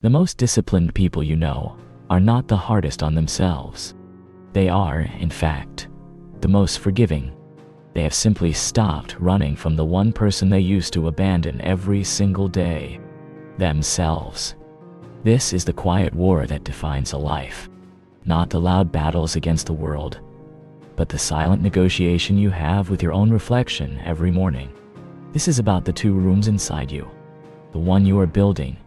The most disciplined people you know are not the hardest on themselves. They are, in fact, the most forgiving. They have simply stopped running from the one person they used to abandon every single day: themselves. This is the quiet war that defines a life. Not the loud battles against the world, but the silent negotiation you have with your own reflection every morning. This is about the two rooms inside you, the one you are building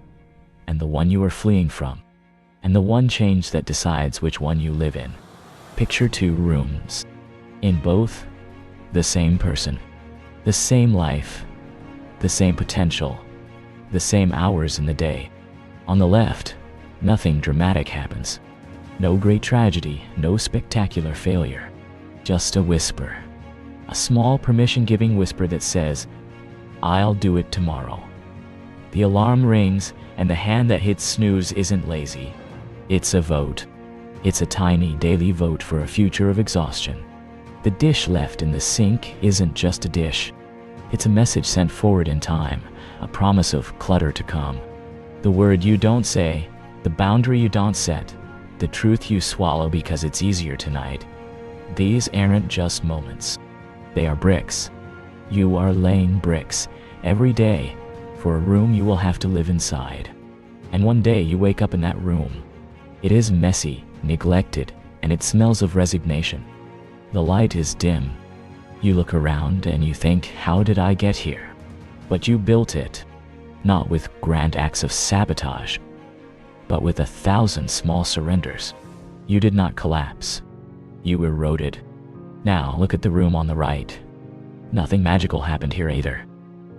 and the one you are fleeing from, and the one change that decides which one you live in. Picture two rooms. In both, the same person, the same life, the same potential, the same hours in the day. On the left, nothing dramatic happens. No great tragedy, no spectacular failure. Just a whisper. A small permission-giving whisper that says, "I'll do it tomorrow." The alarm rings, and the hand that hits snooze isn't lazy. It's a vote. It's a tiny daily vote for a future of exhaustion. The dish left in the sink isn't just a dish. It's a message sent forward in time, a promise of clutter to come. The word you don't say, the boundary you don't set, the truth you swallow because it's easier tonight. These aren't just moments. They are bricks. You are laying bricks every day for a room you will have to live inside. And one day you wake up in that room. It is messy, neglected, and it smells of resignation. The light is dim. You look around and you think, how did I get here? But you built it, not with grand acts of sabotage, but with 1,000 small surrenders. You did not collapse. You eroded. Now look at the room on the right. Nothing magical happened here either.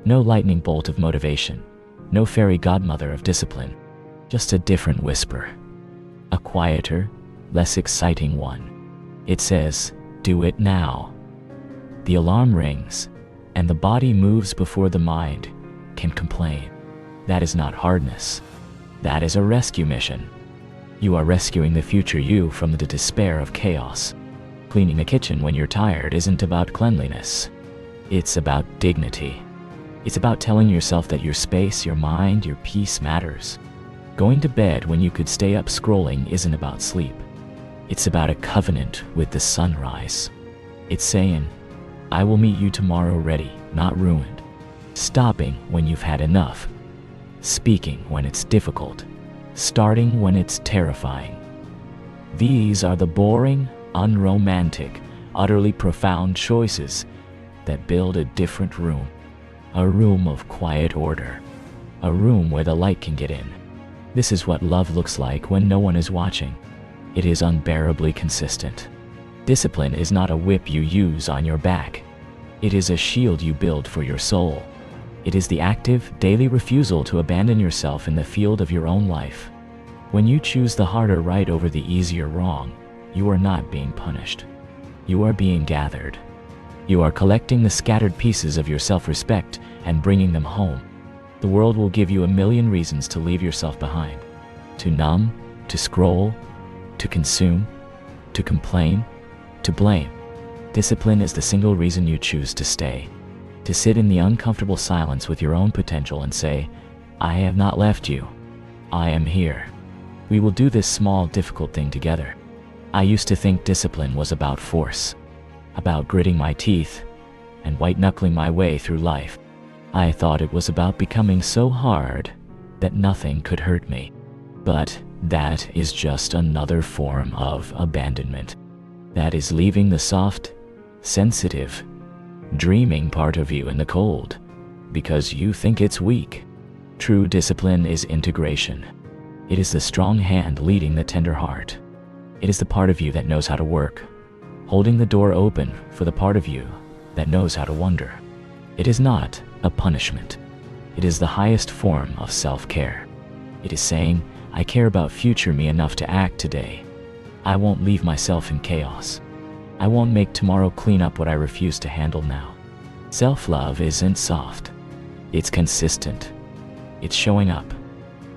No lightning bolt of motivation. No fairy godmother of discipline. Just a different whisper. A quieter, less exciting one. It says, "Do it now." The alarm rings, and the body moves before the mind can complain. That is not hardness. That is a rescue mission. You are rescuing the future you from the despair of chaos. Cleaning a kitchen when you're tired isn't about cleanliness. It's about dignity. It's about telling yourself that your space, your mind, your peace matters. Going to bed when you could stay up scrolling isn't about sleep. It's about a covenant with the sunrise. It's saying, "I will meet you tomorrow ready, not ruined." Stopping when you've had enough. Speaking when it's difficult. Starting when it's terrifying. These are the boring, unromantic, utterly profound choices that build a different room. A room of quiet order. A room where the light can get in. This is what love looks like when no one is watching. It is unbearably consistent. Discipline is not a whip you use on your back. It is a shield you build for your soul. It is the active, daily refusal to abandon yourself in the field of your own life. When you choose the harder right over the easier wrong, you are not being punished. You are being gathered. You are collecting the scattered pieces of your self-respect and bringing them home. The world will give you a million reasons to leave yourself behind. To numb, to scroll, to consume, to complain, to blame. Discipline is the single reason you choose to stay. To sit in the uncomfortable silence with your own potential and say, "I have not left you. I am here. We will do this small, difficult thing together." I used to think discipline was about force, about gritting my teeth and white-knuckling my way through life. I thought it was about becoming so hard that nothing could hurt me. But that is just another form of abandonment. That is leaving the soft, sensitive, dreaming part of you in the cold because you think it's weak. True discipline is integration. It is the strong hand leading the tender heart. It is the part of you that knows how to work, holding the door open for the part of you that knows how to wonder. It is not a punishment. It is the highest form of self-care. It is saying, "I care about future me enough to act today. I won't leave myself in chaos. I won't make tomorrow clean up what I refuse to handle now." Self-love isn't soft. It's consistent. It's showing up.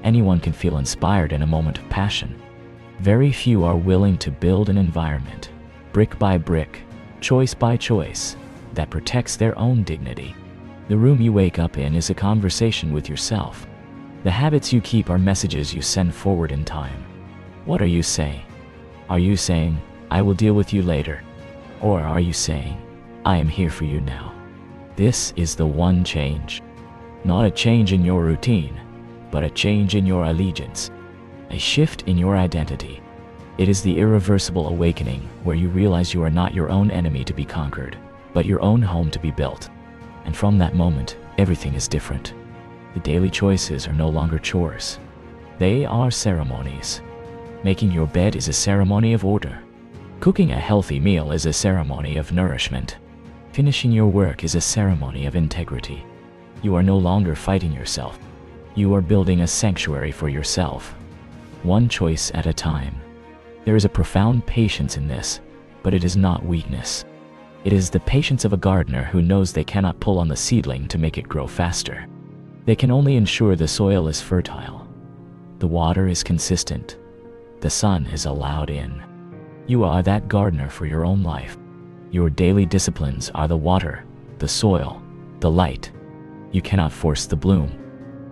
Anyone can feel inspired in a moment of passion. Very few are willing to build an environment, brick by brick, choice by choice, that protects their own dignity. The room you wake up in is a conversation with yourself. The habits you keep are messages you send forward in time. What are you saying? Are you saying, I will deal with you later? Or are you saying, I am here for you now? This is the one change. Not a change in your routine, but a change in your allegiance. A shift in your identity. It is the irreversible awakening where you realize you are not your own enemy to be conquered, but your own home to be built. And from that moment, everything is different. The daily choices are no longer chores. They are ceremonies. Making your bed is a ceremony of order. Cooking a healthy meal is a ceremony of nourishment. Finishing your work is a ceremony of integrity. You are no longer fighting yourself. You are building a sanctuary for yourself. One choice at a time. There is a profound patience in this, but it is not weakness. It is the patience of a gardener who knows they cannot pull on the seedling to make it grow faster. They can only ensure the soil is fertile. The water is consistent. The sun is allowed in. You are that gardener for your own life. Your daily disciplines are the water, the soil, the light. You cannot force the bloom,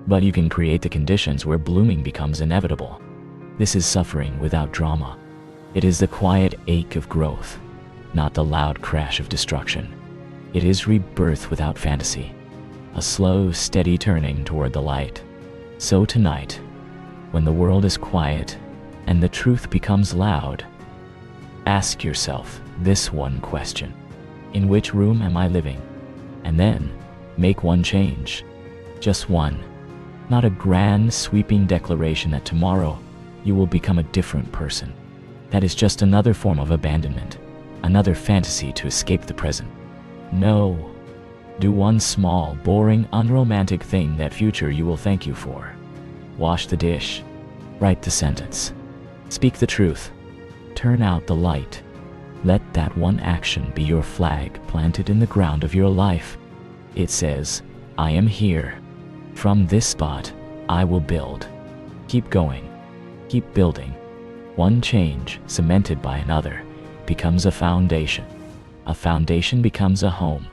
but you can create the conditions where blooming becomes inevitable. This is suffering without drama. It is the quiet ache of growth, not the loud crash of destruction. It is rebirth without fantasy, a slow, steady turning toward the light. So tonight, when the world is quiet and the truth becomes loud, ask yourself this one question. In which room am I living? And then, make one change. Just one. Not a grand, sweeping declaration that tomorrow you will become a different person. That is just another form of abandonment, another fantasy to escape the present. No. Do one small, boring, unromantic thing that future you will thank you for. Wash the dish. Write the sentence. Speak the truth. Turn out the light. Let that one action be your flag planted in the ground of your life. It says, I am here. From this spot, I will build. Keep going. Keep building. One change, cemented by another, becomes a foundation. A foundation becomes a home.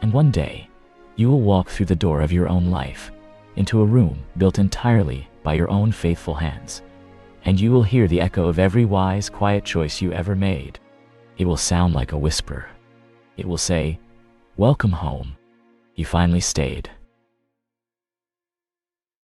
And one day, you will walk through the door of your own life, into a room built entirely by your own faithful hands. And you will hear the echo of every wise, quiet choice you ever made. It will sound like a whisper. It will say, welcome home. You finally stayed.